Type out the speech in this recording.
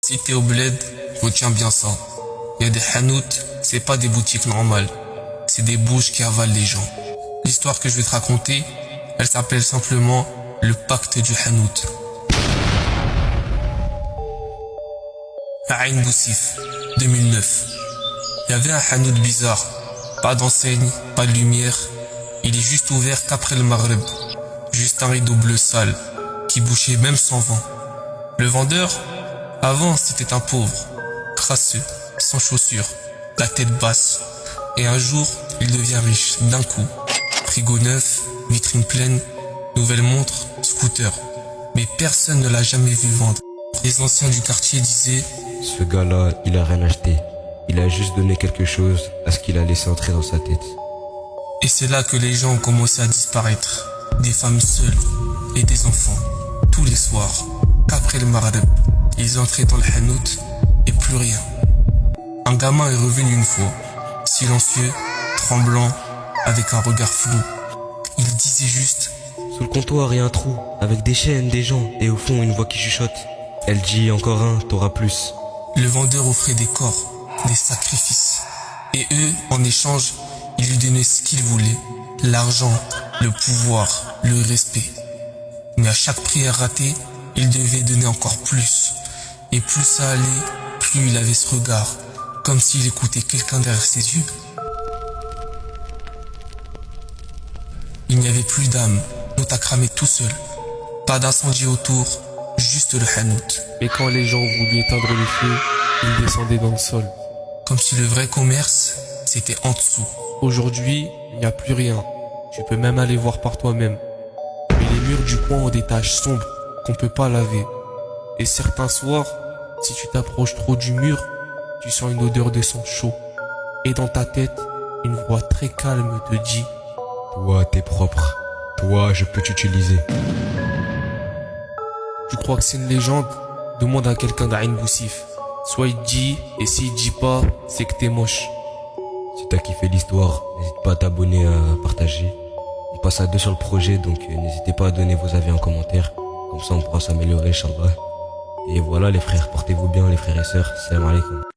Si t'es au bled, retiens bien ça. Il y a des hanout, c'est pas des boutiques normales. C'est des bouches qui avalent les gens. L'histoire que je vais te raconter, elle s'appelle simplement le pacte du hanout. À Ain Boussif, 2009. Il y avait un hanout bizarre. Pas d'enseigne, pas de lumière. Il est juste ouvert qu'après le maghreb. Juste un rideau bleu sale, qui bouchait même sans vent. Le vendeur, avant c'était un pauvre, crasseux, sans chaussures, la tête basse. Et un jour, il devient riche, d'un coup. Frigo neuf, vitrine pleine, nouvelle montre, scooter. Mais personne ne l'a jamais vu vendre. Les anciens du quartier disaient: ce gars-là, il a rien acheté. Il a juste donné quelque chose à ce qu'il a laissé entrer dans sa tête. Et c'est là que les gens ont commencé à disparaître. Des femmes seules et des enfants. Tous les soirs, qu'après le maghreb, ils entraient dans le hanout et plus rien. Un gamin est revenu une fois, silencieux, tremblant, avec un regard flou. Il disait juste: Sous le comptoir, il y a un trou, avec des chaînes, des gens, et au fond, une voix qui chuchote. Elle dit: encore un, t'auras plus. Le vendeur offrait des corps, des sacrifices. Et eux, en échange, ils lui donnaient ce qu'ils voulaient. L'argent, le pouvoir, le respect. Mais à chaque prière ratée, il devait donner encore plus. Et plus ça allait, plus il avait ce regard, comme s'il écoutait quelqu'un derrière ses yeux. Il n'y avait plus d'âme, tout a cramé tout seul. Pas d'incendie autour, juste le hanout. Et quand les gens voulaient éteindre le feu, ils descendaient dans le sol. Comme si le vrai commerce, c'était en dessous. Aujourd'hui, il n'y a plus rien. Tu peux même aller voir par toi-même. Mais les murs du coin ont des taches sombres qu'on peut pas laver. Et certains soirs, si tu t'approches trop du mur, tu sens une odeur de sang chaud. Et dans ta tête, une voix très calme te dit: toi, t'es propre. Toi, je peux t'utiliser. tu crois que c'est une légende? Demande à quelqu'un d'Ain Boussif. Soit il te dit, et s'il dit pas, c'est que t'es moche. Si t'as kiffé l'histoire, n'hésite pas à t'abonner, à partager. On passe à deux sur le projet, donc n'hésitez pas à donner vos avis en commentaire. Comme ça, on pourra s'améliorer, Inch'Allah. Et voilà les frères, portez-vous bien les frères et sœurs. Salam alaikum.